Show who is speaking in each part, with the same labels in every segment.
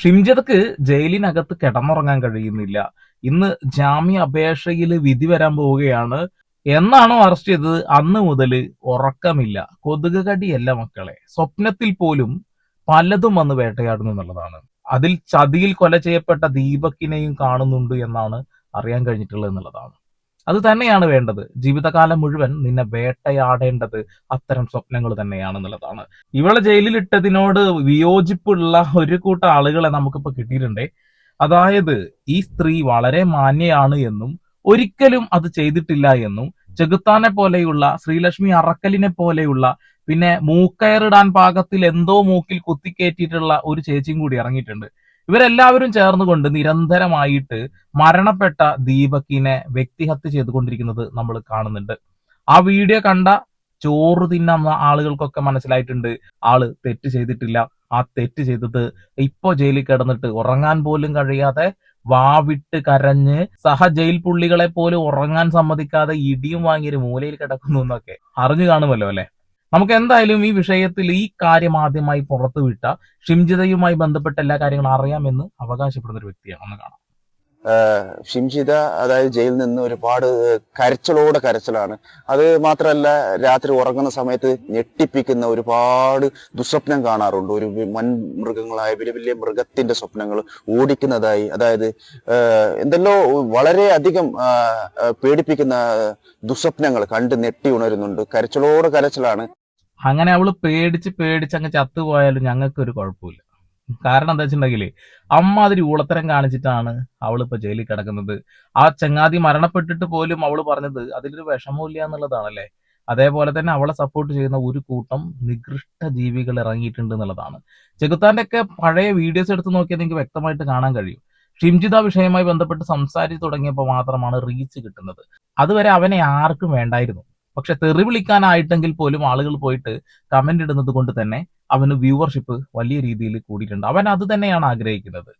Speaker 1: ഷിംജിതക്ക് ജയിലിനകത്ത് കിടന്നുറങ്ങാൻ കഴിയുന്നില്ല. ഇന്ന് ജാമ്യ അപേക്ഷയിൽ വിധി വരാൻ പോവുകയാണ്. എന്നാണോ അറസ്റ്റ് ചെയ്തത് അന്ന് മുതൽ ഉറക്കമില്ല. കൊതുക് കടിയല്ല മക്കളെ, സ്വപ്നത്തിൽ പോലും പലതും വന്ന് വേട്ടയാടുന്നു എന്നുള്ളതാണ്. അതിൽ ചതിയിൽ കൊല ചെയ്യപ്പെട്ട ദീപക്കിനെയും കാണുന്നുണ്ട് എന്നാണ് അറിയാൻ കഴിഞ്ഞിട്ടുള്ളത് എന്നുള്ളതാണ്. അത് തന്നെയാണ് വേണ്ടത്. ജീവിതകാലം മുഴുവൻ നിന്നെ വേട്ടയാടേണ്ടത് അത്തരം സ്വപ്നങ്ങൾ തന്നെയാണെന്നുള്ളതാണ്. ഇവളെ ജയിലിലിട്ടതിനോട് വിയോജിപ്പുള്ള ഒരു കൂട്ടം ആളുകളെ നമുക്കിപ്പോ കിട്ടിയിട്ടുണ്ട്. അതായത് ഈ സ്ത്രീ വളരെ മാന്യയാണ് എന്നും ഒരിക്കലും അത് ചെയ്തിട്ടില്ല എന്നും ചെകുത്താനെ പോലെയുള്ള ശ്രീലക്ഷ്മി അറക്കലിനെ പോലെയുള്ള പിന്നെ മൂക്കയറിടാൻ പാകത്തിൽ എന്തോ മൂക്കിൽ കുത്തിക്കേറ്റിയിട്ടുള്ള ഒരു ചേച്ചിയും കൂടി ഇറങ്ങിയിട്ടുണ്ട്. ഇവരെല്ലാവരും ചേർന്നുകൊണ്ട് നിരന്തരമായിട്ട് മരണപ്പെട്ട ദീപക്കിനെ വ്യക്തിഹത്യ ചെയ്തുകൊണ്ടിരിക്കുന്നത് നമ്മൾ കാണുന്നുണ്ട്. ആ വീഡിയോ കണ്ട ചോറ് തിന്നുന്ന ആളുകൾക്കൊക്കെ മനസ്സിലായിട്ടുണ്ട് ആള് തെറ്റ് ചെയ്തിട്ടില്ല. ആ തെറ്റ് ചെയ്തത് ഇപ്പൊ ജയിലിൽ കിടന്നിട്ട് ഉറങ്ങാൻ പോലും കഴിയാതെ വാവിട്ട് കരഞ്ഞ് സഹ ജയിൽ പുള്ളികളെ പോലും ഉറങ്ങാൻ സമ്മതിക്കാതെ ഇടിയും വാങ്ങിയൊരു മൂലയിൽ കിടക്കുന്നു എന്നൊക്കെ അറിഞ്ഞു കാണുമല്ലോ അല്ലെ. നമുക്ക് എന്തായാലും ഈ വിഷയത്തിൽ ഈ കാര്യം ആദ്യമായി പുറത്തുവിട്ട ഷിംജിതയുമായി ബന്ധപ്പെട്ട എല്ലാ കാര്യങ്ങളും അറിയാമെന്ന് അവകാശപ്പെടുന്ന ഒരു വ്യക്തിയാണ്. ഒന്ന് കാണാം.
Speaker 2: ഷിംജിത അതായത് ജയിലിൽ നിന്ന് ഒരുപാട് കരച്ചിലാണ്. അത് മാത്രമല്ല, രാത്രി ഉറങ്ങുന്ന സമയത്ത് ഞെട്ടിപ്പിക്കുന്ന ഒരുപാട് ദുസ്വപ്നം കാണാറുണ്ട്. ഒരു മൃഗങ്ങളായ വലിയ വലിയ മൃഗത്തിന്റെ സ്വപ്നങ്ങൾ ഓടിക്കുന്നതായി, അതായത് എന്തെല്ലോ വളരെ അധികം പേടിപ്പിക്കുന്ന ദുസ്വപ്നങ്ങൾ കണ്ട് ഞെട്ടി ഉണരുന്നുണ്ട്. കരച്ചിലാണ്.
Speaker 1: അങ്ങനെ അവള് പേടിച്ച് അങ്ങ് ചത്തുപോയാലും ഞങ്ങൾക്ക് ഒരു കുഴപ്പമില്ല. കാരണം എന്താ വെച്ചിട്ടുണ്ടെങ്കിൽ അമ്മാതിരി ഊളത്തരം കാണിച്ചിട്ടാണ് അവളിപ്പോ ജയിലിൽ കിടക്കുന്നത്. ആ ചങ്ങാതി മരണപ്പെട്ടിട്ട് പോലും അവള് പറഞ്ഞത് അതിലൊരു വിഷമമില്ല എന്നുള്ളതാണല്ലേ. അതേപോലെ തന്നെ അവളെ സപ്പോർട്ട് ചെയ്യുന്ന ഒരു കൂട്ടം നികൃഷ്ട ജീവികൾ ഇറങ്ങിയിട്ടുണ്ട് എന്നുള്ളതാണ്. ചെകുത്താന്റെ ഒക്കെ പഴയ വീഡിയോസ് എടുത്ത് നോക്കിയാൽ നിങ്ങൾക്ക് വ്യക്തമായിട്ട് കാണാൻ കഴിയും. ഷിംജിത വിഷയവുമായി ബന്ധപ്പെട്ട് സംസാരിച്ചു തുടങ്ങിയപ്പോൾ മാത്രമാണ് റീച്ച് കിട്ടുന്നത്. അതുവരെ അവനെ ആർക്കും വേണ്ടായിരുന്നു. പക്ഷെ തെറി വിളിക്കാനായിട്ടെങ്കിൽ പോലും ആളുകൾ പോയിട്ട് കമന്റ് ഇടുന്നത് കൊണ്ട് തന്നെ അവന് വ്യൂവർഷിപ്പ് വലിയ രീതിയിൽ കൂടിയിട്ടുണ്ട്. അവൻ അത് തന്നെയാണ് ആഗ്രഹിക്കുന്നത്.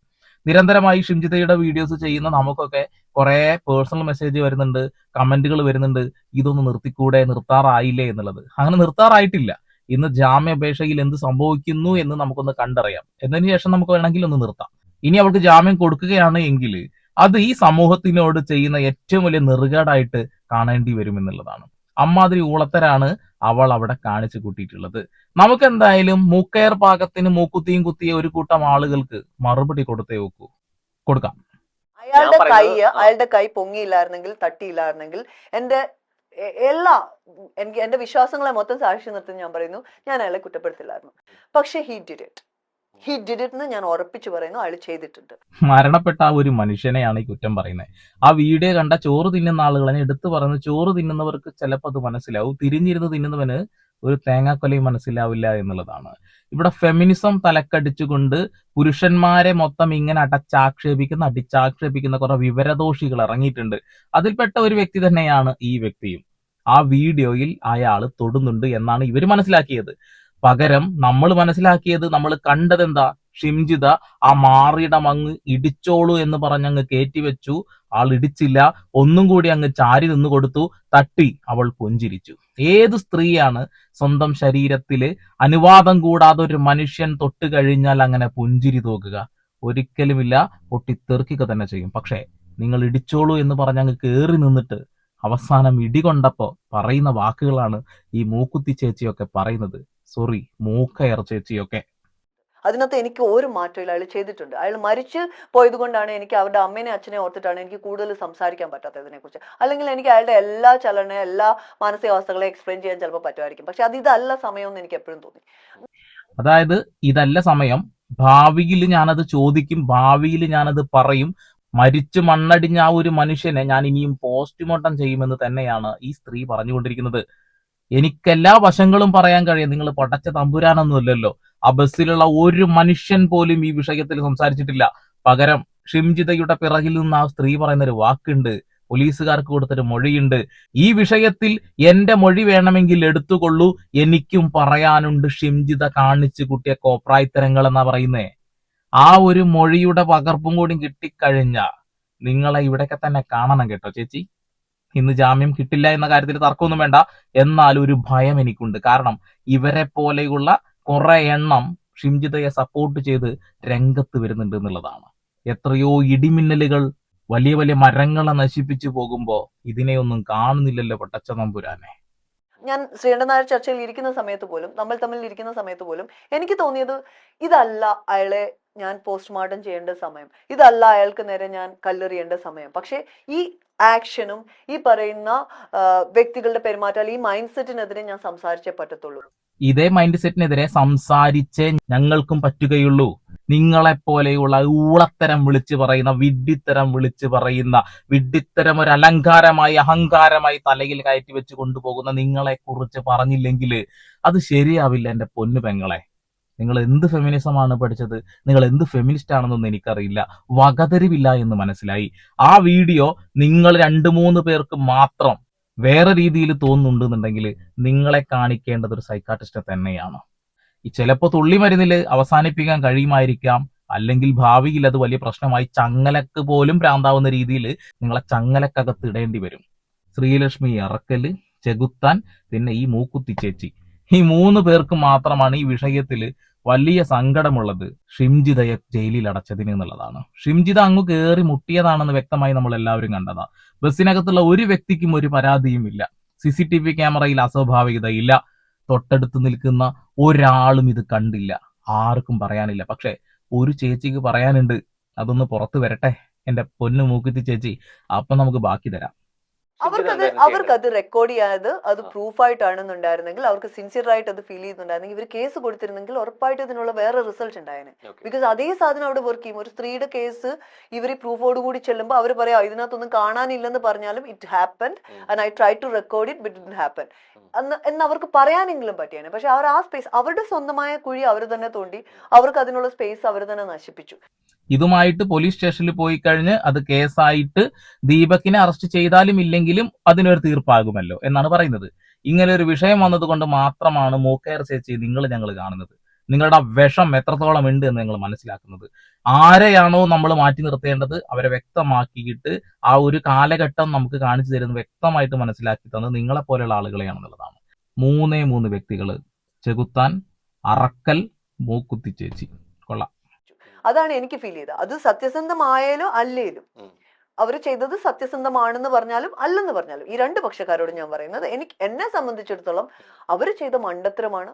Speaker 1: നിരന്തരമായി ഷിംജിതയുടെ വീഡിയോസ് ചെയ്യുന്ന നമുക്കൊക്കെ കുറെ പേഴ്സണൽ മെസ്സേജ് വരുന്നുണ്ട്, കമന്റുകൾ വരുന്നുണ്ട്, ഇതൊന്ന് നിർത്തിക്കൂടെ, നിർത്താറായില്ലേ എന്നുള്ളത്. അങ്ങനെ നിർത്താറായിട്ടില്ല. ഇന്ന് ജാമ്യാപേക്ഷയിൽ എന്ത് സംഭവിക്കുന്നു എന്ന് നമുക്കൊന്ന് കണ്ടറിയാം. എന്നതിന് ശേഷം നമുക്ക് വേണമെങ്കിൽ ഒന്ന് നിർത്താം. ഇനി അവൾക്ക് ജാമ്യം കൊടുക്കുകയാണ് എങ്കിൽ അത് ഈ സമൂഹത്തിനോട് ചെയ്യുന്ന ഏറ്റവും വലിയ നെറുകേടായിട്ട് കാണേണ്ടി വരും എന്നുള്ളതാണ്. അമ്മാതിരി ഊളത്തരാണ് അവൾ അവിടെ കാണിച്ചു കൂട്ടിയിട്ടുള്ളത്. നമുക്ക് എന്തായാലും മൂക്കയർ പാകത്തിന് മൂക്കുത്തിയും കുത്തിയ ഒരു കൂട്ടം ആളുകൾക്ക് മറുപടി കൊടുക്കാം.
Speaker 3: അയാളുടെ കൈ പൊങ്ങിയില്ലായിരുന്നെങ്കിൽ, തട്ടിയില്ലായിരുന്നെങ്കിൽ എന്റെ വിശ്വാസങ്ങളെ മൊത്തം സാക്ഷി നിർത്തി ഞാൻ പറയുന്നു, ഞാൻ അയാളെ കുറ്റപ്പെടുത്തില്ലായിരുന്നു. പക്ഷെ ഹി ഡിഡ് ഇറ്റ് എന്ന് ഞാൻ ഉറപ്പിച്ചു പറയുന്നു, അയാൾ ചെയ്തിട്ടുണ്ട്.
Speaker 1: മരണപ്പെട്ട ആ ഒരു മനുഷ്യനെയാണ് ഈ കുറ്റം പറയുന്നത്. ആ വീഡിയോ കണ്ട ചോറ് തിന്നുന്ന ആളുകളെ എടുത്തു പറയുന്നു. ചോറ് തിന്നുന്നവർക്ക് ചിലപ്പോൾ അത് മനസ്സിലാവും, തിരിഞ്ഞിരുന്ന് തിന്നുന്നവന് ഒരു തേങ്ങാക്കൊലയും മനസ്സിലാവില്ല എന്നുള്ളതാണ്. ഇവിടെ ഫെമിനിസം തലക്കടിച്ചുകൊണ്ട് പുരുഷന്മാരെ മൊത്തം ഇങ്ങനെ അടിച്ചാക്ഷേപിക്കുന്ന കുറെ വിവരദോഷികൾ ഇറങ്ങിയിട്ടുണ്ട്. അതിൽപ്പെട്ട ഒരു വ്യക്തി തന്നെയാണ് ഈ വ്യക്തിയും. ആ വീഡിയോയിൽ അയാൾ തൊടുന്നുണ്ട് എന്നാണ് ഇവർ മനസ്സിലാക്കിയത്. പകരം നമ്മൾ മനസ്സിലാക്കിയത്, നമ്മൾ കണ്ടതെന്താ, ഷിംജിത ആ മാറിയിടം അങ്ങ് ഇടിച്ചോളൂ എന്ന് പറഞ്ഞങ്ങ് കയറ്റിവെച്ചു. ആൾ ഇടിച്ചില്ല, ഒന്നും കൂടി അങ്ങ് ചാരി നിന്ന് കൊടുത്തു, തട്ടി, അവൾ പുഞ്ചിരിച്ചു. ഏത് സ്ത്രീയാണ് സ്വന്തം ശരീരത്തില് അനുവാദം കൂടാതെ ഒരു മനുഷ്യൻ തൊട്ട് കഴിഞ്ഞാൽ അങ്ങനെ പുഞ്ചിരി തോക്കുക? ഒരിക്കലുമില്ല, പൊട്ടിത്തെറിക്കുക തന്നെ ചെയ്യും. പക്ഷേ നിങ്ങൾ ഇടിച്ചോളൂ എന്ന് പറഞ്ഞങ്ങ് കേറി നിന്നിട്ട് അവസാനം ഇടികൊണ്ടപ്പോ പറയുന്ന വാക്കുകളാണ് ഈ മൂക്കുത്തി ചേച്ചിയൊക്കെ പറയുന്നത്. സോറി, മൂക്കയർ ചേച്ചിയൊക്കെ.
Speaker 3: അതിനകത്ത് എനിക്ക് ഒരു മാറ്റമില്ല. അയാൾ ചെയ്തിട്ടുണ്ട്. അയാൾ മരിച്ചു പോയത് കൊണ്ടാണ് എനിക്ക് അവരുടെ അമ്മേനെ അച്ഛനെ ഓർത്തിട്ടാണ് എനിക്ക് കൂടുതൽ സംസാരിക്കാൻ പറ്റാത്തതിനെ കുറിച്ച്. അല്ലെങ്കിൽ എനിക്ക് അയാളുടെ എല്ലാ എല്ലാ മാനസികാവസ്ഥകളെ എക്സ്പ്ലെയിൻ ചെയ്യാൻ ചിലപ്പോൾ പറ്റുമായിരിക്കും. പക്ഷെ ഇതല്ല സമയം എന്ന് എനിക്ക് എപ്പോഴും തോന്നി.
Speaker 1: അതായത് ഇതല്ല സമയം, ഭാവിയിൽ ഞാനത് ചോദിക്കും, ഭാവിയിൽ ഞാനത് പറയും. മരിച്ചു മണ്ണടിഞ്ഞ ആ ഒരു മനുഷ്യനെ ഞാൻ ഇനിയും പോസ്റ്റ്മോർട്ടം ചെയ്യുമെന്ന് തന്നെയാണ് ഈ സ്ത്രീ പറഞ്ഞുകൊണ്ടിരിക്കുന്നത്. എനിക്കെല്ലാ വശങ്ങളും പറയാൻ കഴിയും. നിങ്ങൾ പടച്ച തമ്പുരാനൊന്നുമല്ലല്ലോ. ആ ബസ്സിലുള്ള ഒരു മനുഷ്യൻ പോലും ഈ വിഷയത്തിൽ സംസാരിച്ചിട്ടില്ല. പകരം ഷിംജിതയുടെ പിറകിൽ നിന്ന് ആ സ്ത്രീ പറയുന്ന ഒരു വാക്കുണ്ട്, പോലീസുകാർക്ക് കൊടുത്തൊരു മൊഴിയുണ്ട്. ഈ വിഷയത്തിൽ എന്റെ മൊഴി വേണമെങ്കിൽ എടുത്തുകൊള്ളൂ, എനിക്കും പറയാനുണ്ട് ഷിംജിത കാണിച്ചു കൂട്ടിയ കോപ്രായത്തരങ്ങൾ എന്നാ പറയുന്നേ. ആ ഒരു മൊഴിയുടെ പകർപ്പും കൂടി കിട്ടിക്കഴിഞ്ഞ നിങ്ങളെ ഇവിടെയൊക്കെ തന്നെ കാണണം കേട്ടോ ചേച്ചി. ഇന്ന് ജാമ്യം കിട്ടില്ല എന്ന കാര്യത്തിൽ തർക്കമൊന്നും വേണ്ട. എന്നാൽ ഒരു ഭയം എനിക്കുണ്ട്. കാരണം ഇവരെ പോലെയുള്ള കുറെ എണ്ണം ഷിംജിതയെ സപ്പോർട്ട് ചെയ്ത് രംഗത്ത് വരുന്നുണ്ട് എന്നുള്ളതാണ്. എത്രയോ ഇടിമിന്നലുകൾ വലിയ വലിയ മരങ്ങളെ നശിപ്പിച്ചു പോകുമ്പോ ഇതിനെയൊന്നും കാണുന്നില്ലല്ലോ പൊട്ടച്ച നമ്പുരാനെ.
Speaker 3: ഞാൻ ശ്രീകണ്ഠൻ നായർ ചർച്ചയിൽ ഇരിക്കുന്ന സമയത്ത് പോലും, നമ്മൾ തമ്മിൽ ഇരിക്കുന്ന സമയത്ത് പോലും എനിക്ക് തോന്നിയത് ഇതല്ല അയാളെ ഞാൻ പോസ്റ്റ്മോർട്ടം ചെയ്യേണ്ട സമയം, ഇതല്ല അയാൾക്ക് നേരെ ഞാൻ കല്ലെറിയേണ്ട സമയം. പക്ഷെ ഈ ആക്ഷനും ഈ പറയുന്ന വ്യക്തികളുടെ പെരുമാറ്റം, ഈ മൈൻഡ് സെറ്റിനെതിരെ ഞാൻ സംസാരിച്ചേ പറ്റത്തുള്ളൂ.
Speaker 1: ഇതേ മൈൻഡ് സെറ്റിനെതിരെ സംസാരിച്ചേ ഞങ്ങൾക്കും പറ്റുകയുള്ളൂ. നിങ്ങളെപ്പോലെയുള്ള ഊളത്തരം വിളിച്ചു പറയുന്ന, വിഡ്ഢിത്തരം വിളിച്ചു പറയുന്ന, വിഡ്ഢിത്തരം ഒരു അലങ്കാരമായി അഹങ്കാരമായി തലയിൽ കയറ്റി വെച്ച് കൊണ്ടുപോകുന്ന നിങ്ങളെ കുറിച്ച് പറഞ്ഞില്ലെങ്കിൽ അത് ശരിയാവില്ല എന്റെ പൊന്നു പെങ്ങളെ. നിങ്ങൾ എന്ത് ഫെമിനിസമാണ് പഠിച്ചത്, നിങ്ങൾ എന്ത് ഫെമിനിസ്റ്റ് ആണെന്നൊന്നും എനിക്കറിയില്ല, വകതിരിവില്ല എന്ന് മനസ്സിലായി. ആ വീഡിയോ നിങ്ങൾ 2-3 പേർക്ക് മാത്രം വേറെ രീതിയിൽ തോന്നുന്നുണ്ടെന്നുണ്ടെങ്കിൽ നിങ്ങളെ കാണിക്കേണ്ടത് ഒരു സൈക്കാട്രിസ്റ്റ് തന്നെയാണ്. ഈ ചിലപ്പോൾ തുള്ളി മരുന്നിൽ അവസാനിപ്പിക്കാൻ കഴിയുമായിരിക്കാം, അല്ലെങ്കിൽ ഭാവിയിൽ അത് വലിയ പ്രശ്നമായി ചങ്ങലക്ക് പോലും ഭ്രാന്താവുന്ന രീതിയിൽ നിങ്ങളെ ചങ്ങലക്കകത്ത് ഇടേണ്ടി വരും. ശ്രീലക്ഷ്മി അറക്കല്, ചെകുത്താൻ, പിന്നെ ഈ മൂക്കുത്തി ചേച്ചി, ഈ 3 പേർക്ക് മാത്രമാണ് ഈ വിഷയത്തിൽ വലിയ സങ്കടമുള്ളത് ഷിംജിതയെ ജയിലിൽ അടച്ചതിന് എന്നുള്ളതാണ്. ഷിംജിത അങ്ങ് കയറി മുട്ടിയതാണെന്ന് വ്യക്തമായി നമ്മൾ എല്ലാവരും കണ്ടതാ. ബസ്സിനകത്തുള്ള ഒരു വ്യക്തിക്കും ഒരു പരാതിയും ഇല്ല, CCTV ക്യാമറയിൽ അസ്വാഭാവികതയില്ല, തൊട്ടടുത്ത് നിൽക്കുന്ന ഒരാളും ഇത് കണ്ടില്ല, ആർക്കും പറയാനില്ല. പക്ഷെ ഒരു ചേച്ചിക്ക് പറയാനുണ്ട്, അതൊന്ന് പുറത്തു വരട്ടെ എന്റെ പൊന്നു മൂക്കുത്തി ചേച്ചി, അപ്പൊ നമുക്ക് ബാക്കി തരാം.
Speaker 3: അവർക്കത് റെക്കോർഡ് ചെയ്യാതെ അത് പ്രൂഫായിട്ടാണെന്നുണ്ടായിരുന്നെങ്കിൽ, അവർക്ക് സിൻസിയർ ആയിട്ട് അത് ഫീൽ ചെയ്യുന്നുണ്ടായിരുന്നെങ്കിൽ, ഇവർ കേസ് കൊടുത്തിരുന്നെങ്കിൽ ഉറപ്പായിട്ട് ഇതിനുള്ള വേറെ റിസൾട്ട് ഉണ്ടായേനെ. ബിക്കോസ് അതേ സാധനം അവിടെ വർക്ക് ചെയ്യും. ഒരു സ്ത്രീയുടെ കേസ് ഇവർ പ്രൂഫോട് കൂടി ചെല്ലുമ്പോൾ അവർ പറയാം ഇതിനകത്തൊന്നും കാണാനില്ലെന്ന് പറഞ്ഞാലും it happened and I try to record it but it didn't happen എന്ന് അവർക്ക് പറയാനെങ്കിലും പറ്റിയാണ്. പക്ഷെ അവർ ആ സ്പേസ്, അവരുടെ സ്വന്തമായ കുഴി അവർ തന്നെ തോണ്ടി, അവർക്ക് അതിനുള്ള സ്പേസ് അവർ തന്നെ നശിപ്പിച്ചു.
Speaker 1: ഇതുമായിട്ട് പോലീസ് സ്റ്റേഷനിൽ പോയി കഴിഞ്ഞ് അത് കേസായിട്ട് ദീപകിനെ അറസ്റ്റ് ചെയ്താലും ഇല്ലെങ്കിലും അതിനൊരു തീർപ്പാകുമല്ലോ എന്നാണ് പറയുന്നത്. ഇങ്ങനെ ഒരു വിഷയം വന്നതുകൊണ്ട് മാത്രമാണ് മൂക്കയർ ചേച്ചി ഞങ്ങൾ കാണുന്നത്. നിങ്ങളുടെ വിഷം എത്രത്തോളം ഉണ്ട് എന്ന് നിങ്ങൾ മനസ്സിലാക്കുന്നത്. ആരെയാണോ നമ്മൾ മാറ്റി നിർത്തേണ്ടത് അവരെ വ്യക്തമാക്കിയിട്ട് ആ ഒരു കാലഘട്ടം നമുക്ക് കാണിച്ചു തരുന്നത് വ്യക്തമായിട്ട് മനസ്സിലാക്കി തന്നത് നിങ്ങളെ പോലെയുള്ള ആളുകളെയാണെന്നുള്ളതാണ്. 3 വ്യക്തികൾ, ചെകുത്താൻ, അറക്കൽ, മൂക്കുത്തി ചേച്ചി. കൊള്ളാം.
Speaker 3: അതാണ് എനിക്ക് ഫീൽ ചെയ്തത്. അത് സത്യസന്ധമായാലും അല്ലേലും, അവർ ചെയ്തത് സത്യസന്ധമാണെന്ന് പറഞ്ഞാലും അല്ലെന്ന് പറഞ്ഞാലും, ഈ 2 പക്ഷക്കാരോട് ഞാൻ പറയുന്നത്, എന്നെ സംബന്ധിച്ചിടത്തോളം അവർ ചെയ്ത മണ്ടത്തരമാണ്.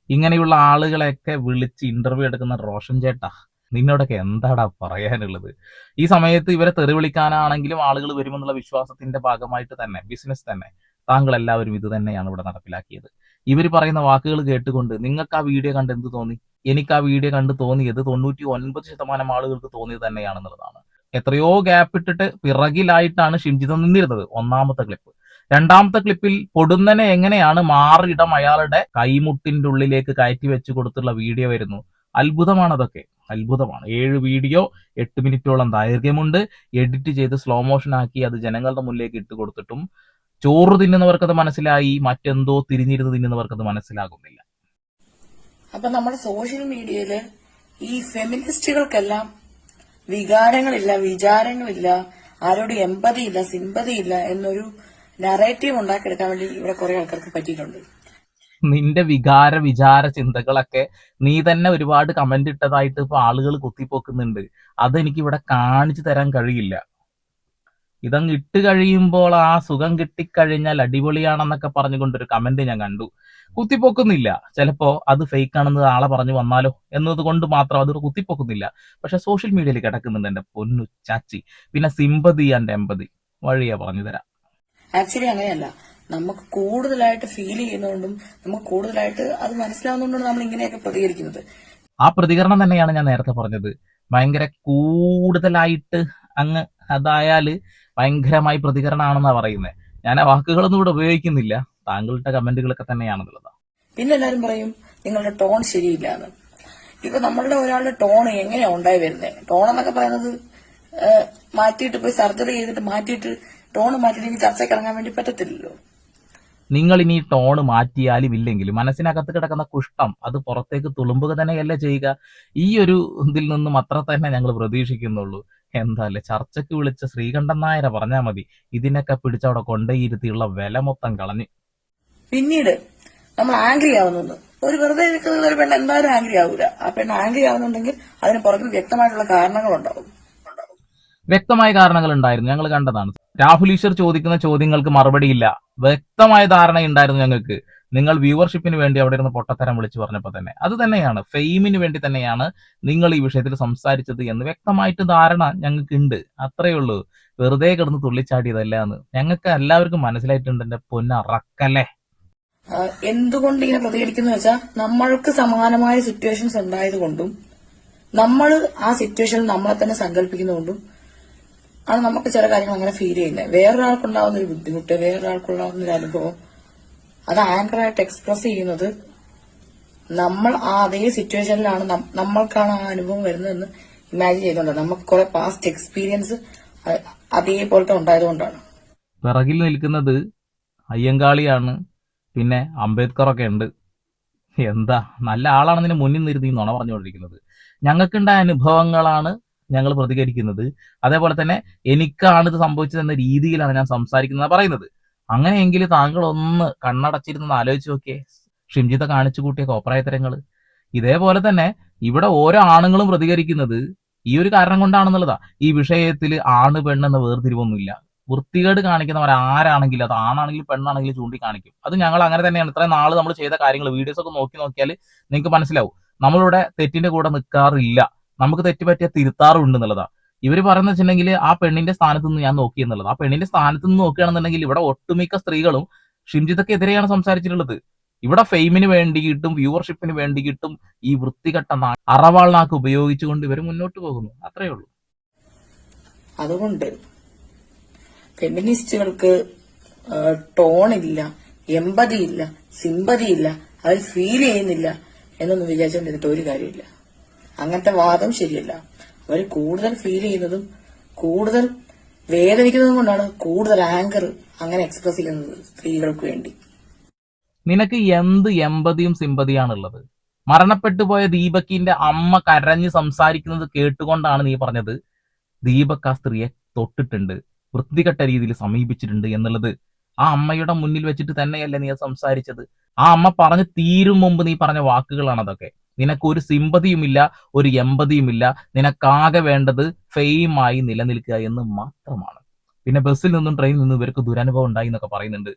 Speaker 1: ഇങ്ങനെയുള്ള ആളുകളെയൊക്കെ വിളിച്ച് ഇന്റർവ്യൂ എടുക്കുന്ന റോഷൻ ചേട്ടാ, നിന്നോടൊക്കെ എന്താടാ പറയാനുള്ളത്? ഈ സമയത്ത് ഇവരെ തെറി വിളിക്കാനാണെങ്കിലും ആളുകൾ വരുമെന്നുള്ള വിശ്വാസത്തിന്റെ ഭാഗമായിട്ട് തന്നെ, ബിസിനസ് തന്നെ, താങ്കൾ എല്ലാവരും ഇത് തന്നെയാണ് ഇവിടെ നടപ്പിലാക്കിയത്. ഇവർ പറയുന്ന വാക്കുകൾ കേട്ടുകൊണ്ട് നിങ്ങൾക്ക് ആ വീഡിയോ കണ്ട് എന്ത് തോന്നി? എനിക്ക് ആ വീഡിയോ കണ്ട് തോന്നിയത് 99% ആളുകൾക്ക് തോന്നിയത് തന്നെയാണെന്നുള്ളതാണ്. എത്രയോ ഗ്യാപ്പ് ഇട്ടിട്ട് പിറകിലായിട്ടാണ് ഷിംജിത നിന്നിരുന്നത്. 1ാമത്തെ ക്ലിപ്പ്. 2ാമത്തെ ക്ലിപ്പിൽ പൊടുന്നനെ എങ്ങനെയാണ് മാറിയിടം അയാളുടെ കൈമുട്ടിന്റെ ഉള്ളിലേക്ക് കയറ്റി വെച്ച് കൊടുത്തുള്ള വീഡിയോ വരുന്നു. അത്ഭുതമാണ് അതൊക്കെ, അത്ഭുതമാണ്. 7 വീഡിയോ 8 മിനിറ്റോളം ദൈർഘ്യമുണ്ട്. എഡിറ്റ് ചെയ്ത് സ്ലോ മോഷൻ ആക്കി അത് ജനങ്ങളുടെ മുന്നിലേക്ക് ഇട്ട് കൊടുത്തിട്ടും ചോറ് തിന്നുന്നവർക്കത് മനസ്സിലായി, മറ്റെന്തോ തിരിഞ്ഞിരുന്ന് തിന്നുന്നവർക്കത് മനസ്സിലാകുന്നില്ല.
Speaker 4: അപ്പൊ നമ്മുടെ സോഷ്യൽ മീഡിയയില് ഈ ഫെമിനിസ്റ്റുകൾക്കെല്ലാം വികാരങ്ങളില്ല, വിചാരങ്ങളില്ല, ആരോട് എമ്പതി ഇല്ല, സിമ്പതി ഇല്ല എന്നൊരു നറേറ്റീവ് ഉണ്ടാക്കിയെടുക്കാൻ വേണ്ടി ഇവിടെ കുറെ ആൾക്കാർക്ക് പറ്റിയിട്ടുണ്ട്.
Speaker 1: നിന്റെ വിചാര ചിന്തകളൊക്കെ നീ തന്നെ ഒരുപാട് കമന്റ് ഇട്ടതായിട്ട് ഇപ്പൊ ആളുകൾ കുത്തിപ്പോക്കുന്നുണ്ട്. അതെനിക്ക് ഇവിടെ കാണിച്ചു തരാൻ കഴിയില്ല. ഇതങ്ങ് ഇട്ട് കഴിയുമ്പോൾ ആ സുഖം കിട്ടിക്കഴിഞ്ഞാൽ അടിപൊളിയാണെന്നൊക്കെ പറഞ്ഞുകൊണ്ടൊരു കമന്റ് ഞാൻ കണ്ടു. കുത്തിപ്പൊക്കുന്നില്ല. ചിലപ്പോ അത് ഫേക്ക് ആണെന്ന് ആളെ പറഞ്ഞു വന്നാലോ എന്നതുകൊണ്ട് മാത്രം അത് കുത്തിപ്പൊക്കുന്നില്ല. പക്ഷെ സോഷ്യൽ മീഡിയയിൽ കിടക്കുന്നുണ്ട് എന്റെ പൊന്നു ചാച്ചി. പിന്നെ സിമ്പതി ആൻഡ് എമ്പതി വഴിയാ പറഞ്ഞു തരാം.
Speaker 4: ആക്ച്വലി അങ്ങനെയല്ല, നമുക്ക് കൂടുതലായിട്ട് ഫീൽ ചെയ്യുന്നതുകൊണ്ടും നമുക്ക് കൂടുതലായിട്ട് അത് മനസ്സിലാവുന്നതുകൊണ്ടാണ് നമ്മൾ ഇങ്ങനെയൊക്കെ പ്രതികരിക്കുന്നത്.
Speaker 1: ആ പ്രതികരണം തന്നെയാണ് ഞാൻ നേരത്തെ പറഞ്ഞത്. ഭയങ്കര കൂടുതലായിട്ട് അങ്ങ് അതായാല് ഭയങ്കരമായി പ്രതികരണമാണെന്നാ പറയുന്നത്. ഞാൻ ആ വാക്കുകളൊന്നും ഇവിടെ ഉപയോഗിക്കുന്നില്ല, താങ്കളുടെ കമന്റുകളൊക്കെ തന്നെയാണെന്നുള്ളതാ.
Speaker 4: പിന്നെ എല്ലാരും പറയും നിങ്ങളുടെ ടോൺ ശരിയില്ല എന്ന്. ഇപ്പൊ നമ്മളുടെ ഒരാളുടെ ടോൺ എങ്ങനെയാ ഉണ്ടായി വരുന്നത്? ടോൺ എന്നൊക്കെ പറയുന്നത് മാറ്റിയിട്ട് പോയി സർജറി ചെയ്തിട്ട് മാറ്റിയിട്ട് ടോൺ മാറ്റിയില്ലെങ്കിൽ ചർച്ചയ്ക്ക് ഇറങ്ങാൻ വേണ്ടി പറ്റത്തില്ലല്ലോ.
Speaker 1: നിങ്ങൾ ഇനി ടോണ് മാറ്റിയാലും ഇല്ലെങ്കിലും മനസ്സിനകത്ത് കിടക്കുന്ന കുഷ്ഠം അത് പുറത്തേക്ക് തുളുമ്പുക തന്നെയല്ലേ ചെയ്യുക. ഈ ഒരു ഇതിൽ നിന്നും അത്ര തന്നെ ഞങ്ങൾ പ്രതീക്ഷിക്കുന്നുള്ളൂ. എന്താല്ലേ, ചർച്ചയ്ക്ക് വിളിച്ച ശ്രീകണ്ഠൻ നായരെ പറഞ്ഞാൽ മതി, ഇതിനൊക്കെ പിടിച്ചവിടെ കൊണ്ടേയിരുത്തിയുള്ള വില മൊത്തം കളഞ്ഞ്.
Speaker 4: പിന്നീട് നമ്മൾ ആംഗ്രി ആവുന്നത് ഒരു വെറുതെ ഇരിക്കുന്ന ഒരു പെണ്ണ് എന്തായാലും ആംഗ്രി ആവൂല. ആ പെണ്ണ് ആംഗ്രി ആവുന്നുണ്ടെങ്കിൽ അതിന് പുറകിൽ വ്യക്തമായിട്ടുള്ള കാരണങ്ങളുണ്ടാവും.
Speaker 1: വ്യക്തമായ കാരണങ്ങൾ ഉണ്ടായിരുന്നു, ഞങ്ങൾ കണ്ടതാണ്. രാഹുൽ ഈശ്വർ ചോദിക്കുന്ന ചോദ്യങ്ങൾക്ക് മറുപടിയില്ല. വ്യക്തമായ ധാരണയുണ്ടായിരുന്നു ഞങ്ങൾക്ക്. നിങ്ങൾ വ്യൂവർഷിപ്പിന് വേണ്ടി അവിടെ ഇരുന്ന് പൊട്ടത്തരം വിളിച്ചു പറഞ്ഞപ്പോൾ തന്നെ അത് തന്നെയാണ്, ഫെയിമിന് വേണ്ടി തന്നെയാണ് നിങ്ങൾ ഈ വിഷയത്തിൽ സംസാരിച്ചത് എന്ന് വ്യക്തമായിട്ട് ധാരണ ഞങ്ങൾക്ക് ഉണ്ട്. അത്രയേ ഉള്ളൂ. വെറുതെ കിടന്ന് തുള്ളിച്ചാടിയതല്ല എന്ന് ഞങ്ങൾക്ക് എല്ലാവർക്കും മനസ്സിലായിട്ടുണ്ട്. എന്റെ പൊന്നറക്കല്ലേ.
Speaker 4: എന്തുകൊണ്ട് ഇങ്ങനെ പ്രതികരിക്കുന്നു വെച്ചാൽ നമ്മൾക്ക് സമാനമായ സിറ്റുവേഷൻസ് ഉണ്ടായതുകൊണ്ടും നമ്മൾ ആ സിറ്റുവേഷനിൽ നമ്മളെ തന്നെ സങ്കല്പിക്കുന്നതുകൊണ്ടും ആണ് നമുക്ക് ചില കാര്യങ്ങൾ അങ്ങനെ ഫീൽ ചെയ്യുന്നത്. വേറൊരാൾക്കുണ്ടാവുന്ന ഒരു ബുദ്ധിമുട്ട്, വേറൊരാൾക്കുണ്ടാവുന്ന ഒരു അനുഭവം അത് ആങ്കറായിട്ട് എക്സ്പ്രസ് ചെയ്യുന്നത് നമ്മൾ ആ അതേ സിറ്റുവേഷനിലാണ് നമ്മൾക്കാണ് ആ അനുഭവം വരുന്നതെന്ന് ഇമാജിൻ ചെയ്തുകൊണ്ടാണ്. നമുക്ക് കുറെ പാസ്റ്റ് എക്സ്പീരിയൻസ് അതേപോലത്തെ ഉണ്ടായതുകൊണ്ടാണ്.
Speaker 1: പിറകിൽ നിൽക്കുന്നത് അയ്യങ്കാളിയാണ്, പിന്നെ അംബേദ്കറൊക്കെ ഉണ്ട്. എന്താ നല്ല ആളാണെന്നതിന് മുന്നിൽ നിർത്തി നുണ പറഞ്ഞുകൊണ്ടിരിക്കുന്നത്. ഞങ്ങൾക്കുണ്ടായ അനുഭവങ്ങളാണ് ഞങ്ങൾ പ്രതികരിക്കുന്നത്. അതേപോലെ തന്നെ എനിക്കാണ് ഇത് സംഭവിച്ചതെന്ന രീതിയിലാണ് ഞാൻ സംസാരിക്കുന്നത് പറയുന്നത്. അങ്ങനെയെങ്കിൽ താങ്കൾ ഒന്ന് കണ്ണടച്ചിരുന്ന് ആലോചിച്ച് നോക്കിയേ ഷിംജിത കാണിച്ചു കൂട്ടിയ കോപ്രായത്തരങ്ങൾ. ഇതേപോലെ തന്നെ ഇവിടെ ഓരോ ആണുങ്ങളും പ്രതികരിക്കുന്നത് ഈ ഒരു കാരണം കൊണ്ടാണെന്നുള്ളതാ. ഈ വിഷയത്തിൽ ആണ് പെണ്ണെന്ന വേർതിരിവൊന്നുമില്ല. വൃത്തികേട് കാണിക്കുന്നവർ ആരാണെങ്കിലും, അത് ആണാണെങ്കിലും പെണ്ണാണെങ്കിലും ചൂണ്ടിക്കാണിക്കും. അത് ഞങ്ങൾ അങ്ങനെ തന്നെയാണ്. ഇത്രയും നാള് നമ്മൾ ചെയ്ത കാര്യങ്ങൾ വീഡിയോസ് ഒക്കെ നോക്കിയാൽ നിങ്ങൾക്ക് മനസ്സിലാവും. നമ്മളിവിടെ തെറ്റിന്റെ കൂടെ നിൽക്കാറില്ല, നമുക്ക് തെറ്റ് പറ്റിയ തിരുത്താറുണ്ട് എന്നുള്ളതാ. ഇവർ പറയുന്ന വെച്ചിട്ടുണ്ടെങ്കിൽ ആ പെണ്ണിന്റെ സ്ഥാനത്ത് നിന്ന് ഞാൻ നോക്കി എന്നുള്ളത്. ആ പെണ്ണിന്റെ സ്ഥാനത്ത് നിന്ന് നോക്കുകയാണെന്നുണ്ടെങ്കിൽ ഇവിടെ ഒട്ടുമിക്ക സ്ത്രീകളും ഷിംജിതക്കെതിരെയാണ് സംസാരിച്ചിട്ടുള്ളത്. ഇവിടെ ഫെയിമിന് വേണ്ടിയിട്ടും വ്യൂവർഷിപ്പിന് വേണ്ടിയിട്ടും ഈ വൃത്തികെട്ട അറവാൾനാക്ക് ഉപയോഗിച്ചുകൊണ്ട് ഇവർ മുന്നോട്ട് പോകുന്നു. അത്രയേ ഉള്ളൂ.
Speaker 4: അതുകൊണ്ട് ഫെമിനിസ്റ്റുകൾക്ക് ടോണില്ല, എമ്പതി ഇല്ല, സിമ്പതി ഇല്ല, അത് ഫീൽ ചെയ്യുന്നില്ല എന്നൊന്നും വിചാരിച്ചുകൊണ്ടിരുന്നിട്ട് ഒരു കാര്യമില്ല. അങ്ങനത്തെ വാദം ശരിയല്ല. അവർ കൂടുതൽ ഫീൽ ചെയ്യുന്നതും കൂടുതൽ വേദനിക്കുന്നതും കൊണ്ടാണ് കൂടുതൽ ആങ്കർ അങ്ങനെ എക്സ്പ്രസ് ചെയ്യുന്നത് സ്ത്രീകൾക്ക് വേണ്ടി.
Speaker 1: നിനക്ക് എന്ത് എമ്പതിയും സിമ്പതിയാണുള്ളത്? മരണപ്പെട്ടു പോയ ദീപക്കിന്റെ അമ്മ കരഞ്ഞ് സംസാരിക്കുന്നത് കേട്ടുകൊണ്ടാണ് നീ പറഞ്ഞത് ദീപക് ആ സ്ത്രീയെ തൊട്ടിട്ടുണ്ട്, വൃത്തികെട്ട രീതിയിൽ സമീപിച്ചിട്ടുണ്ട് എന്നുള്ളത്. ആ അമ്മയുടെ മുന്നിൽ വെച്ചിട്ട് തന്നെയല്ലേ നീ സംസാരിച്ചത്? ആ അമ്മ പറഞ്ഞു തീരും മുമ്പ് നീ പറഞ്ഞ വാക്കുകളാണ് അതൊക്കെ. നിനക്കൊരു സിമ്പതിയുമില്ല, ഒരു എമ്പതിയുമില്ല. നിനക്കാകെ വേണ്ടത് ഫെയിമായി നിലനിൽക്കുക എന്ന് മാത്രമാണ്. പിന്നെ ബസ്സിൽ നിന്നും ട്രെയിനിൽ നിന്നും ഇവർക്ക് ദുരനുഭവം ഉണ്ടായി എന്നൊക്കെ പറയുന്നുണ്ട്.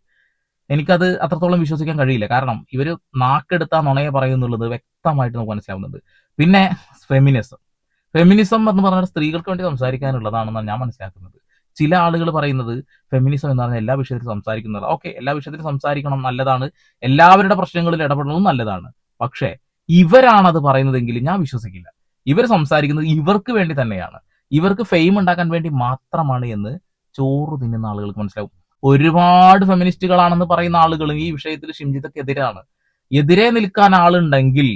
Speaker 1: എനിക്കത് അത്രത്തോളം വിശ്വസിക്കാൻ കഴിയില്ല. കാരണം ഇവര് നാക്കെടുത്ത നുണയെ പറയുന്നുള്ളത് വ്യക്തമായിട്ട് നമുക്ക് മനസ്സിലാവുന്നുണ്ട്. പിന്നെ ഫെമിനിസം എന്ന് പറഞ്ഞാൽ സ്ത്രീകൾക്ക് വേണ്ടി സംസാരിക്കാനുള്ളതാണെന്നാണ് ഞാൻ മനസ്സിലാക്കുന്നത്. ചില ആളുകൾ പറയുന്നത് ഫെമിനിസം എന്ന് പറഞ്ഞാൽ എല്ലാ വിഷയത്തിലും സംസാരിക്കുന്നത്. ഓക്കെ, എല്ലാ വിഷയത്തിലും സംസാരിക്കണം, നല്ലതാണ്. എല്ലാവരുടെ പ്രശ്നങ്ങളിൽ ഇടപെടണതും നല്ലതാണ്. പക്ഷേ ഇവരാണത് പറയുന്നതെങ്കിൽ ഞാൻ വിശ്വസിക്കില്ല. ഇവർ സംസാരിക്കുന്നത് ഇവർക്ക് വേണ്ടി തന്നെയാണ്, ഇവർക്ക് ഫെയിം ഉണ്ടാക്കാൻ വേണ്ടി മാത്രമാണ് എന്ന് ചോറ് തിന്നുന്ന ആളുകൾക്ക് മനസ്സിലാവും. ഒരുപാട് ഫെമിനിസ്റ്റുകളാണെന്ന് പറയുന്ന ആളുകളും ഈ വിഷയത്തിൽ ഷിംജിതക്കെതിരാണ്. എതിരെ നിൽക്കാൻ ആളുണ്ടെങ്കിൽ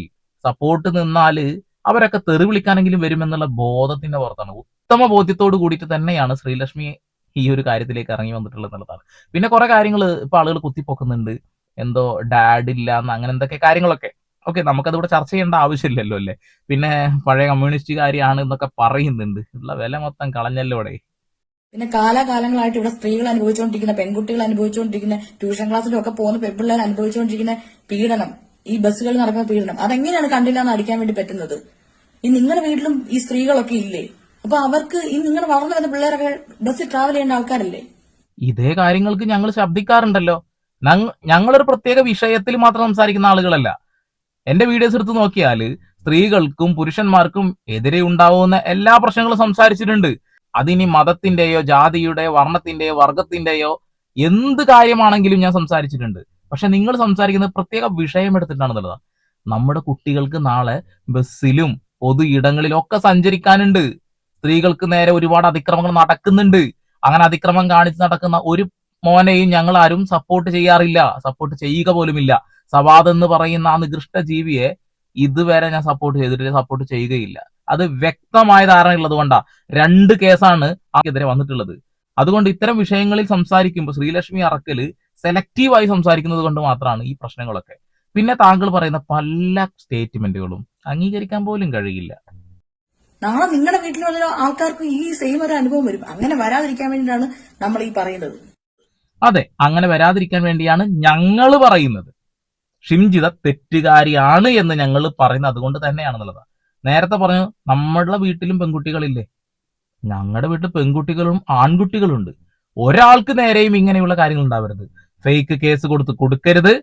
Speaker 1: സപ്പോർട്ട് നിന്നാല് അവരൊക്കെ തെറി വിളിക്കാനെങ്കിലും വരുമെന്നുള്ള ബോധത്തിന്റെ പുറത്താണ്. ഉത്തമ ബോധ്യത്തോട് കൂടിയിട്ട് തന്നെയാണ് ശ്രീലക്ഷ്മി ഈ ഒരു കാര്യത്തിലേക്ക് ഇറങ്ങി വന്നിട്ടുള്ളത് എന്നുള്ളതാണ്. പിന്നെ കുറെ കാര്യങ്ങൾ ഇപ്പൊ ആളുകൾ കുത്തിപ്പൊക്കുന്നുണ്ട്, എന്തോ ഡാഡ് ഇല്ല എന്ന്, അങ്ങനെ എന്തൊക്കെ കാര്യങ്ങളൊക്കെ. ഓക്കെ, നമുക്കതിവിടെ ചർച്ച ചെയ്യേണ്ട ആവശ്യമില്ലല്ലോ അല്ലേ. പിന്നെ പഴയ കമ്മ്യൂണിസ്റ്റുകാരിയാണ് എന്നൊക്കെ പറയുന്നുണ്ട്. ഉള്ള വില മൊത്തം കളഞ്ഞല്ലോടെ.
Speaker 4: പിന്നെ കാലാകാലങ്ങളായിട്ട് ഇവിടെ സ്ത്രീകൾ അനുഭവിച്ചുകൊണ്ടിരിക്കുന്ന, പെൺകുട്ടികൾ അനുഭവിച്ചുകൊണ്ടിരിക്കുന്ന, ട്യൂഷൻ ക്ലാസ്സിലും ഒക്കെ പോകുന്ന പെൺപിള്ളേർ അനുഭവിച്ചുകൊണ്ടിരിക്കുന്ന പീഡനം, ഈ ബസ്സുകളിൽ നടക്കുന്ന പീഡനം, അതെങ്ങനെയാണ് കണ്ടില്ല എന്ന് അടിക്കാൻ വേണ്ടി പറ്റുന്നത്? ഈ നിങ്ങളുടെ വീട്ടിലും ഈ സ്ത്രീകളൊക്കെ ഇല്ലേ? അപ്പൊ അവർക്ക് ഈ നിങ്ങൾ വളർന്നു വരുന്ന പിള്ളേരൊക്കെ ബസ്സിൽ ട്രാവൽ ചെയ്യേണ്ട ആൾക്കാരല്ലേ?
Speaker 1: ഇതേ കാര്യങ്ങൾക്ക് ഞങ്ങൾ ശബ്ദിക്കാറുണ്ടല്ലോ. ഞങ്ങളൊരു പ്രത്യേക വിഷയത്തിൽ മാത്രം സംസാരിക്കുന്ന ആളുകളല്ല. എന്റെ വീഡിയോസ് എടുത്ത് നോക്കിയാൽ സ്ത്രീകൾക്കും പുരുഷന്മാർക്കും എതിരെ ഉണ്ടാവുന്ന എല്ലാ പ്രശ്നങ്ങളും സംസാരിച്ചിട്ടുണ്ട്. അതിനി മതത്തിന്റെയോ ജാതിയുടെയോ വർണ്ണത്തിന്റെയോ വർഗത്തിന്റെയോ എന്ത് കാര്യമാണെങ്കിലും ഞാൻ സംസാരിച്ചിട്ടുണ്ട്. പക്ഷെ നിങ്ങൾ സംസാരിക്കുന്നത് പ്രത്യേക വിഷയം എടുത്തിട്ടാണെന്നുള്ളതാണ്. നമ്മുടെ കുട്ടികൾക്ക് നാളെ ബസ്സിലും പൊതു ഇടങ്ങളിലും ഒക്കെ സഞ്ചരിക്കാനുണ്ട്. സ്ത്രീകൾക്ക് നേരെ ഒരുപാട് അതിക്രമങ്ങൾ നടക്കുന്നുണ്ട്. അങ്ങനെ അതിക്രമം കാണിച്ച് നടക്കുന്ന ഒരു മോനെയും ഞങ്ങൾ ആരും സപ്പോർട്ട് ചെയ്യാറില്ല, സപ്പോർട്ട് ചെയ്യുക പോലുമില്ല. സവാദ് എന്ന് പറയുന്ന ആ നികൃഷ്ട ജീവിയെ ഇതുവരെ ഞാൻ സപ്പോർട്ട് ചെയ്തിട്ടില്ല, സപ്പോർട്ട് ചെയ്യുകയില്ല. അത് വ്യക്തമായ ധാരണയുള്ളത് കൊണ്ടാ 2 കേസാണ് ആക്കെതിരെ വന്നിട്ടുള്ളത്. അതുകൊണ്ട് ഇത്തരം വിഷയങ്ങളിൽ സംസാരിക്കുമ്പോൾ ശ്രീലക്ഷ്മി അറക്കല് സെലക്റ്റീവായി സംസാരിക്കുന്നത് കൊണ്ട് മാത്രമാണ് ഈ പ്രശ്നങ്ങളൊക്കെ. പിന്നെ താങ്കൾ പറയുന്ന പല സ്റ്റേറ്റ്മെന്റുകളും അംഗീകരിക്കാൻ പോലും കഴിയില്ല.
Speaker 4: നാളെ നിങ്ങളുടെ വീട്ടിലുള്ള ആൾക്കാർക്ക് ഈ സെയിം ഒരു അനുഭവം വരും. അങ്ങനെ വരാതിരിക്കാൻ വേണ്ടിയിട്ടാണ് നമ്മൾ ഈ പറയുന്നത്.
Speaker 1: അതെ, അങ്ങനെ വരാതിരിക്കാൻ വേണ്ടിയാണ് ഞങ്ങൾ പറയുന്നത്. ഷിംജിത തെറ്റുകാരിയാണ് എന്ന് ഞങ്ങൾ പറയുന്നത് അതുകൊണ്ട് തന്നെയാണെന്നുള്ളത്. നേരത്തെ പറഞ്ഞു നമ്മളുടെ വീട്ടിലും പെൺകുട്ടികളില്ലേ, ഞങ്ങളുടെ വീട്ടിൽ പെൺകുട്ടികളും ആൺകുട്ടികളുണ്ട്. ഒരാൾക്ക് നേരെയും ഇങ്ങനെയുള്ള കാര്യങ്ങൾ ഉണ്ടാവരുത്. ഫേക്ക് കേസ് കൊടുക്കരുത്.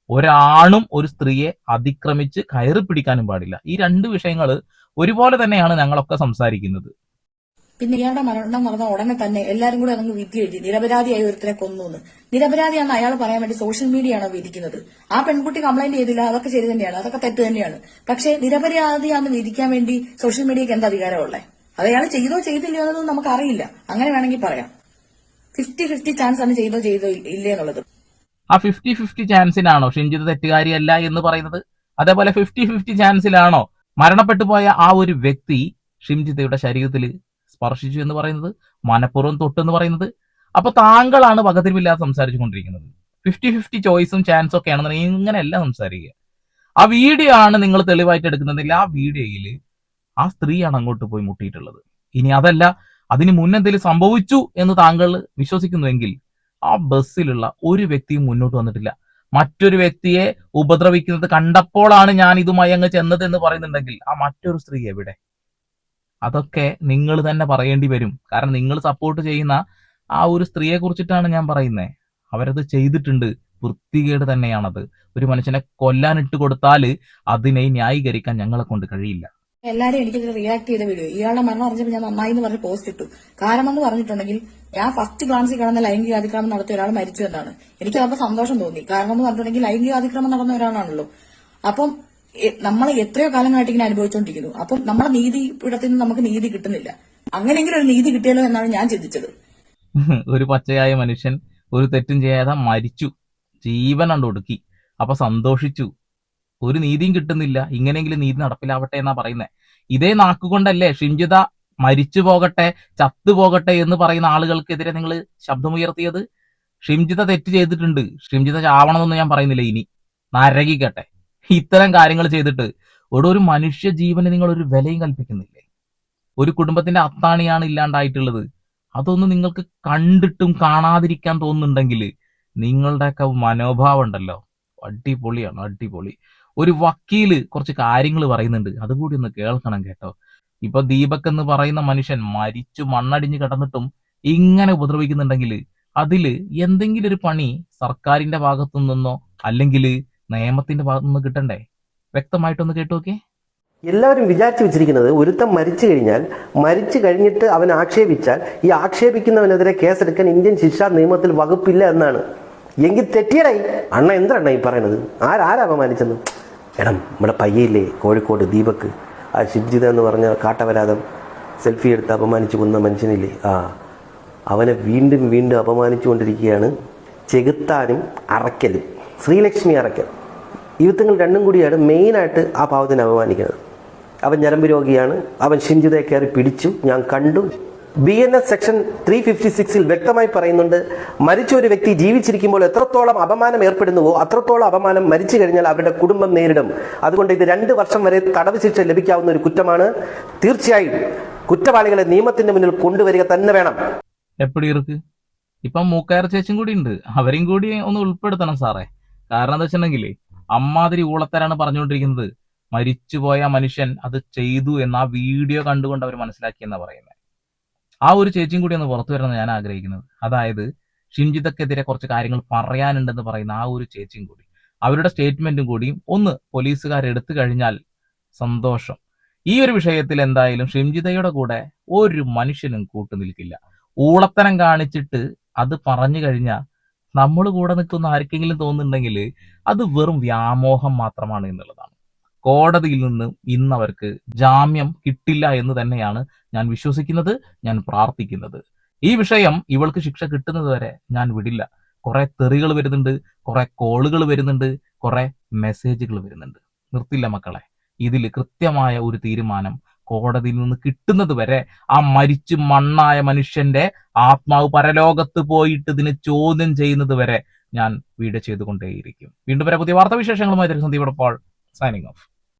Speaker 1: ഒരാണും ഒരു സ്ത്രീയെ അതിക്രമിച്ച് കയറി പിടിക്കാനും പാടില്ല. ഈ രണ്ട് വിഷയങ്ങൾ ഒരുപോലെ തന്നെയാണ് ഞങ്ങളൊക്കെ സംസാരിക്കുന്നത്.
Speaker 4: പിന്നെ ഇയാളുടെ മരണം നടന്ന ഉടനെ തന്നെ എല്ലാരും കൂടെ അതങ്ങ് വിധി എഴുതി നിരപരാധിയായി ഒരുത്തരെ കൊന്നു. നിരപരാധിയാണെന്ന് അയാൾ പറയാൻ വേണ്ടി സോഷ്യൽ മീഡിയ ആണ് വിധിക്കുന്നത്. ആ പെൺകുട്ടി കംപ്ലൈന്റ് ചെയ്തില്ല, അതൊക്കെ ശരി തന്നെയാണ്, അതൊക്കെ തെറ്റ് തന്നെയാണ്. പക്ഷേ നിരപരാധിയാണെന്ന് വിധിക്കാൻ വേണ്ടി സോഷ്യൽ മീഡിയക്ക് എന്താ അധികാരമുള്ളത്? അത് അയാൾ ചെയ്തോ ചെയ്തില്ലയോ എന്നതൊന്നും നമുക്ക് അറിയില്ല. അങ്ങനെ വേണമെങ്കിൽ പറയാം. 50-50 ചാൻസ് ആണ് ചെയ്തോ ഇല്ലേ എന്നുള്ളത്.
Speaker 1: ആ 50-50 ചാൻസിനാണോ ഷിംജിത തെറ്റുകാരിയല്ല എന്ന് പറയുന്നത്? അതേപോലെ 50-50 ചാൻസിലാണോ മരണപ്പെട്ടു പോയ ആ ഒരു വ്യക്തി ഷിംജിതയുടെ ശരീരത്തിൽ സ്പർശിച്ചു എന്ന് പറയുന്നത്, മനഃപൂർവ്വം തൊട്ടെന്ന് പറയുന്നത്? അപ്പൊ താങ്കളാണ് പകതിരിവില്ലാതെ സംസാരിച്ചു കൊണ്ടിരിക്കുന്നത്. 50-50 ചോയ്സും ചാൻസും ഒക്കെ ആണെന്നുണ്ടെങ്കിൽ ഇങ്ങനെയല്ല സംസാരിക്കുക. ആ വീഡിയോ ആണ് നിങ്ങൾ തെളിവായിട്ട് എടുക്കുന്നതിൽ ആ വീഡിയോയിൽ ആ സ്ത്രീയാണ് അങ്ങോട്ട് പോയി മുട്ടിയിട്ടുള്ളത്. ഇനി അതല്ല, അതിന് മുന്നെന്തെങ്കിലും സംഭവിച്ചു എന്ന് താങ്കൾ വിശ്വസിക്കുന്നുവെങ്കിൽ ആ ബസ്സിലുള്ള ഒരു വ്യക്തിയും മുന്നോട്ട് വന്നിട്ടില്ല. മറ്റൊരു വ്യക്തിയെ ഉപദ്രവിക്കുന്നത് കണ്ടപ്പോഴാണ് ഞാൻ ഇതുമായി അങ്ങ് ചെന്നത് എന്ന് പറയുന്നുണ്ടെങ്കിൽ ആ മറ്റൊരു സ്ത്രീ എവിടെ? അതൊക്കെ നിങ്ങൾ തന്നെ പറയേണ്ടി വരും. കാരണം നിങ്ങൾ സപ്പോർട്ട് ചെയ്യുന്ന ആ ഒരു സ്ത്രീയെ കുറിച്ചിട്ടാണ് ഞാൻ പറയുന്നത്. അവരത് ചെയ്തിട്ടുണ്ട്, വൃത്തികേട് തന്നെയാണത്. ഒരു മനുഷ്യനെ കൊല്ലാനിട്ട് കൊടുത്താൽ അതിനെ ന്യായീകരിക്കാൻ ഞങ്ങളെ കൊണ്ട് കഴിയില്ല.
Speaker 4: എല്ലാരും എനിക്കിത് റിയാക്ട് ചെയ്ത വീഡിയോ ഇയാളുടെ മരണം അറിഞ്ഞപ്പോൾ ഞാൻ നന്നായി എന്ന് പറഞ്ഞ് പോസ്റ്റ് ഇട്ടു. കാരണം എന്ന് പറഞ്ഞിട്ടുണ്ടെങ്കിൽ ഞാൻ ഫസ്റ്റ് ഗ്ലാൻസിൽ കാണുന്ന ലൈംഗിക അതിക്രമം നടത്തിയ ഒരാൾ മരിച്ചു എന്നാണ്. എനിക്ക് അപ്പോൾ സന്തോഷം തോന്നി. കാരണം എന്ന് പറഞ്ഞിട്ടുണ്ടെങ്കിൽ ലൈംഗിക അതിക്രമം നടന്ന ഒരാളാണല്ലോ. അപ്പം നമ്മൾ എത്രയോ കാലങ്ങളായിട്ട് ഇങ്ങനെ അനുഭവിച്ചുകൊണ്ടിരിക്കുന്നു. അപ്പം നമ്മളെ നീതിപീഠത്തിൽ നിന്ന് നമുക്ക് നീതി കിട്ടുന്നില്ല. അങ്ങനെയെങ്കിലും ഒരു നീതി കിട്ടിയല്ലോ എന്നാണ് ഞാൻ ചിന്തിച്ചത്.
Speaker 1: ഒരു പച്ചയായ മനുഷ്യൻ ഒരു തെറ്റും ചെയ്യാതെ മരിച്ചു, ജീവൻ കണ്ട് ഒടുക്കി. അപ്പൊ സന്തോഷിച്ചു. ഒരു നീതിയും കിട്ടുന്നില്ല, ഇങ്ങനെയെങ്കിലും നീതി നടപ്പിലാവട്ടെ എന്നാ പറയുന്നത്. ഇതേ നാക്കുകൊണ്ടല്ലേ ഷിംജിത മരിച്ചു പോകട്ടെ, ചത്തുപോകട്ടെ എന്ന് പറയുന്ന ആളുകൾക്കെതിരെ നിങ്ങൾ ശബ്ദമുയർത്തിയത്? ഷിംജിത തെറ്റ് ചെയ്തിട്ടുണ്ട്, ഷിംജിത ചാവണമെന്നൊന്നും ഞാൻ പറയുന്നില്ല. ഇനി നരകിക്കട്ടെ. ഇത്തരം കാര്യങ്ങൾ ചെയ്തിട്ട് ഒരു മനുഷ്യ ജീവന് നിങ്ങൾ ഒരു വിലയും കൽപ്പിക്കുന്നില്ലേ? ഒരു കുടുംബത്തിന്റെ അത്താണിയാണ് ഇല്ലാണ്ടായിട്ടുള്ളത്. അതൊന്നും നിങ്ങൾക്ക് കണ്ടിട്ടും കാണാതിരിക്കാൻ തോന്നുന്നുണ്ടെങ്കിൽ നിങ്ങളുടെയൊക്കെ മനോഭാവം ഉണ്ടല്ലോ, അടിപൊളിയാണ്, അടിപൊളി. ഒരു വക്കീല് കുറച്ച് കാര്യങ്ങൾ പറയുന്നുണ്ട്, അതുകൂടി ഒന്ന് കേൾക്കണം കേട്ടോ. ഇപ്പൊ ദീപക് എന്ന് പറയുന്ന മനുഷ്യൻ മരിച്ചു മണ്ണടിഞ്ഞ് കിടന്നിട്ടും ഇങ്ങനെ ഉപദ്രവിക്കുന്നുണ്ടെങ്കിൽ അതില് എന്തെങ്കിലും ഒരു പണി സർക്കാരിന്റെ ഭാഗത്തു നിന്നോ അല്ലെങ്കിൽ നിയമത്തിന്റെ ഭാഗത്തു നിന്ന് കിട്ടണ്ടേ? വ്യക്തമായിട്ടൊന്ന് കേട്ടു നോക്കേ.
Speaker 5: എല്ലാവരും വിചാരിച്ചു വെച്ചിരിക്കുന്നത് ഒരുത്തം മരിച്ചു കഴിഞ്ഞിട്ട് അവൻ ആക്ഷേപിച്ചാൽ ഈ ആക്ഷേപിക്കുന്നവനെതിരെ കേസെടുക്കാൻ ഇന്ത്യൻ ശിക്ഷാ നിയമത്തിൽ വകുപ്പില്ല എന്നാണ്. എങ്കിൽ തെറ്റിയടായി അണ്ണ. എന്താണ് ഈ പറയണത്? ആരാ അപമാനിച്ചെന്ന്? എടാ, നമ്മുടെ പയ്യയില്ലേ കോഴിക്കോട് ദീപക്, ആ ഷിംജിത എന്ന് പറഞ്ഞ കാട്ടവരാതം സെൽഫി എടുത്ത് അപമാനിച്ചു കൊന്ന മനുഷ്യനില്ലേ, അവനെ വീണ്ടും വീണ്ടും അപമാനിച്ചുകൊണ്ടിരിക്കുകയാണ് ചെകുത്താനും അറക്കലും. ശ്രീലക്ഷ്മി അറക്കൽ, ഇവത്തങ്ങൾ രണ്ടും കൂടിയാണ് മെയിനായിട്ട് ആ പാവത്തിനെ അപമാനിക്കുന്നത്. അവൻ ഞരമ്പ് രോഗിയാണ്, അവൻ ഷിംജിതയെ കയറി പിടിച്ചു, ഞാൻ കണ്ടു. BNS സെക്ഷൻ 356 വ്യക്തമായി പറയുന്നുണ്ട്, മരിച്ച ഒരു വ്യക്തി ജീവിച്ചിരിക്കുമ്പോൾ എത്രത്തോളം അപമാനം ഏർപ്പെടുന്നുവോ അത്രത്തോളം അപമാനം മരിച്ചു കഴിഞ്ഞാൽ അവരുടെ കുടുംബം നേരിടും. അതുകൊണ്ട് ഇത് 2 വർഷം വരെ തടവ് ശിക്ഷ ലഭിക്കാവുന്ന ഒരു കുറ്റമാണ്. തീർച്ചയായും കുറ്റവാളികളെ നിയമത്തിന്റെ മുന്നിൽ കൊണ്ടുവരിക തന്നെ വേണം.
Speaker 1: എപ്പടി ഇருக்கு? ഇപ്പം മൂക്കയർ ചേച്ചും കൂടി ഉണ്ട്, അവരെയും കൂടി ഒന്ന് ഉൾപ്പെടുത്തണം സാറേ. കാരണം എന്താ വെച്ചിട്ടുണ്ടെങ്കിൽ അമ്മാതിരി ഊളത്തരാണ് പറഞ്ഞുകൊണ്ടിരിക്കുന്നത്. മരിച്ചുപോയ മനുഷ്യൻ അത് ചെയ്തു എന്ന് ആ വീഡിയോ കണ്ടുകൊണ്ട് അവർ മനസ്സിലാക്കിയെന്നാ പറയുന്നത്. ആ ഒരു ചേച്ചിയും കൂടി ഒന്ന് പുറത്തു വരണമെന്ന് ഞാൻ ആഗ്രഹിക്കുന്നത്. അതായത് ഷിംജിതക്കെതിരെ കുറച്ച് കാര്യങ്ങൾ പറയാനുണ്ടെന്ന് പറയുന്ന ആ ഒരു ചേച്ചിയും കൂടി, അവരുടെ സ്റ്റേറ്റ്മെന്റും കൂടിയും ഒന്ന് പോലീസുകാരെടുത്തു കഴിഞ്ഞാൽ സന്തോഷം. ഈ ഒരു വിഷയത്തിൽ എന്തായാലും ഷിംജിതയുടെ കൂടെ ഒരു മനുഷ്യനും കൂട്ടുനിൽക്കില്ല. ഊളത്തരം കാണിച്ചിട്ട് അത് പറഞ്ഞു കഴിഞ്ഞാൽ നമ്മൾ കൂടെ നിൽക്കുന്ന ആർക്കെങ്കിലും തോന്നുന്നുണ്ടെങ്കിൽ അത് വെറും വ്യാമോഹം മാത്രമാണ് എന്നുള്ളതാണ്. കോടതിയിൽ നിന്ന് ഇന്ന് അവർക്ക് ജാമ്യം കിട്ടില്ല എന്ന് തന്നെയാണ് ഞാൻ വിശ്വസിക്കുന്നത്, ഞാൻ പ്രാർത്ഥിക്കുന്നത്. ഈ വിഷയം ഇവൾക്ക് ശിക്ഷ കിട്ടുന്നത് വരെ ഞാൻ വിടില്ല. കുറെ തെറികൾ വരുന്നുണ്ട്, കുറെ കോളുകൾ വരുന്നുണ്ട്, കുറെ മെസ്സേജുകൾ വരുന്നുണ്ട്. നിർത്തില്ല മക്കളെ. ഇതിൽ കൃത്യമായ ഒരു തീരുമാനം കോടതിയിൽ നിന്ന് കിട്ടുന്നത് വരെ ആ മരിച്ചു മണ്ണായ മനുഷ്യന്റെ ആത്മാവ് പരലോകത്ത് പോയിട്ട് ഇതിനെ ചോദ്യം ചെയ്യുന്നത് വരെ ഞാൻ വീഡിയോ ചെയ്തുകൊണ്ടേയിരിക്കും. വീണ്ടും വരെ പുതിയ വാർത്താവിശേഷങ്ങളുമായി സന്ദീപ് പോൾ സൈനിങ് ഓഫ്.